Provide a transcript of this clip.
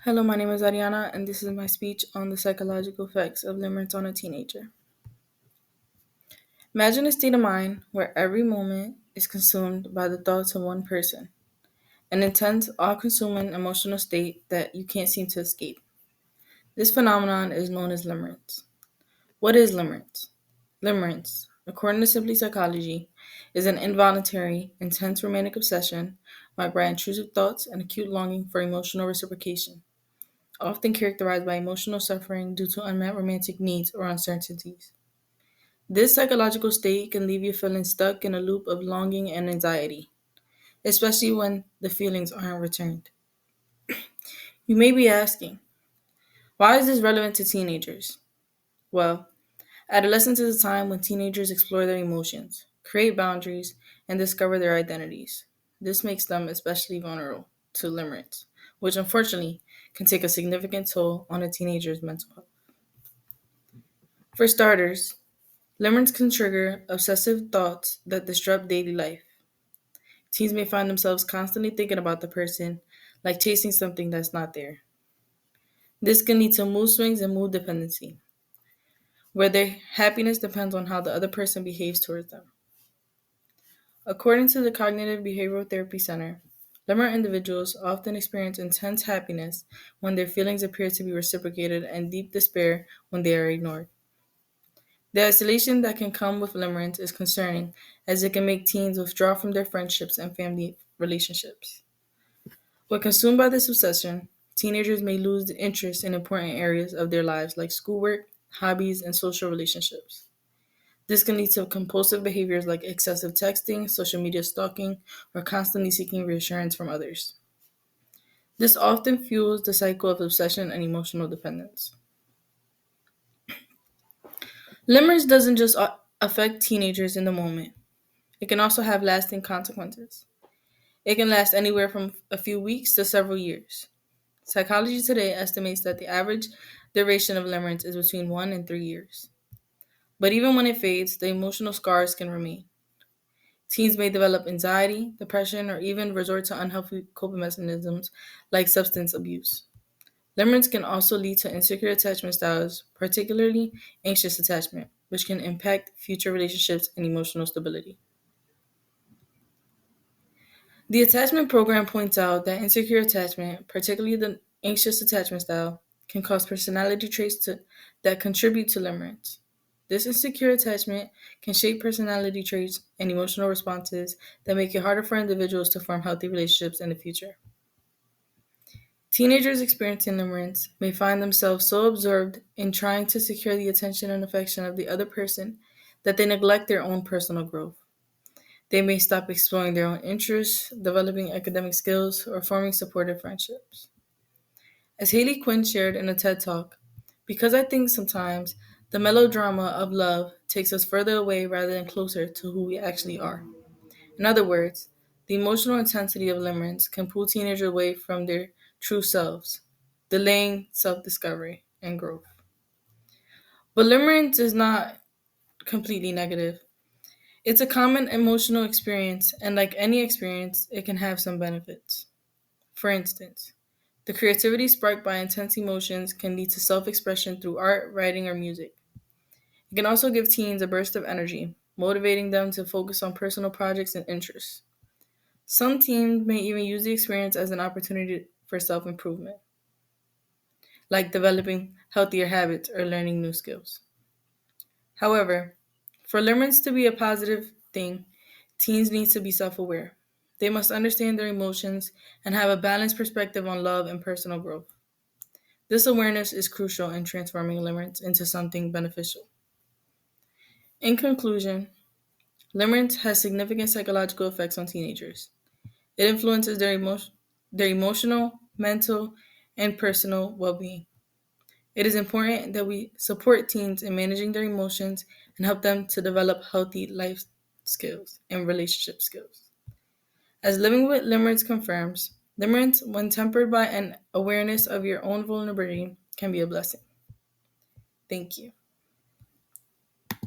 Hello, my name is Ariana, and this is my speech on the psychological effects of limerence on a teenager. Imagine a state of mind where every moment is consumed by the thoughts of one person, an intense, all consuming emotional state that you can't seem to escape. This phenomenon is known as limerence. What is limerence? Limerence, according to Simply Psychology, is an involuntary, intense romantic obsession marked by intrusive thoughts and acute longing for emotional reciprocation, often characterized by emotional suffering due to unmet romantic needs or uncertainties. This psychological state can leave you feeling stuck in a loop of longing and anxiety, especially when the feelings aren't returned. You may be asking, why is this relevant to teenagers? Well, adolescence is a time when teenagers explore their emotions, create boundaries, and discover their identities. This makes them especially vulnerable to limerence, which unfortunately can take a significant toll on a teenager's mental health. For starters, limerence can trigger obsessive thoughts that disrupt daily life. Teens may find themselves constantly thinking about the person, like chasing something that's not there. This can lead to mood swings and mood dependency, where their happiness depends on how the other person behaves towards them. According to the Cognitive Behavioral Therapy Center, limerent individuals often experience intense happiness when their feelings appear to be reciprocated and deep despair when they are ignored. The isolation that can come with limerence is concerning, as it can make teens withdraw from their friendships and family relationships. When consumed by this obsession, teenagers may lose the interest in important areas of their lives like schoolwork, hobbies, and social relationships. This can lead to compulsive behaviors like excessive texting, social media stalking, or constantly seeking reassurance from others. This often fuels the cycle of obsession and emotional dependence. Limerence doesn't just affect teenagers in the moment, it can also have lasting consequences. It can last anywhere from a few weeks to several years. Psychology Today estimates that the average duration of limerence is between 1 and 3 years. But even when it fades, the emotional scars can remain. Teens may develop anxiety, depression, or even resort to unhealthy coping mechanisms like substance abuse. Limerence can also lead to insecure attachment styles, particularly anxious attachment, which can impact future relationships and emotional stability. The attachment program points out that insecure attachment, particularly the anxious attachment style, can cause personality that contribute to limerence. This insecure attachment can shape personality traits and emotional responses that make it harder for individuals to form healthy relationships in the future. Teenagers experiencing limerence may find themselves so absorbed in trying to secure the attention and affection of the other person that they neglect their own personal growth. They may stop exploring their own interests, developing academic skills, or forming supportive friendships. As Haley Quinn shared in a TED Talk, because I think sometimes the melodrama of love takes us further away rather than closer to who we actually are. In other words, the emotional intensity of limerence can pull teenagers away from their true selves, delaying self discovery and growth. But limerence is not completely negative. It's a common emotional experience, and like any experience, it can have some benefits. For instance, the creativity sparked by intense emotions can lead to self expression through art, writing, or music. It can also give teens a burst of energy, motivating them to focus on personal projects and interests. Some teens may even use the experience as an opportunity for self improvement, like developing healthier habits or learning new skills. However, for limerence to be a positive thing, teens need to be self aware. They must understand their emotions and have a balanced perspective on love and personal growth. This awareness is crucial in transforming limerence into something beneficial. In conclusion, limerence has significant psychological effects on teenagers. It influences their emotional, mental, and personal well being. It is important that we support teens in managing their emotions and help them to develop healthy life skills and relationship skills. As Living with Limerence confirms, limerence, when tempered by an awareness of your own vulnerability, can be a blessing. Thank you.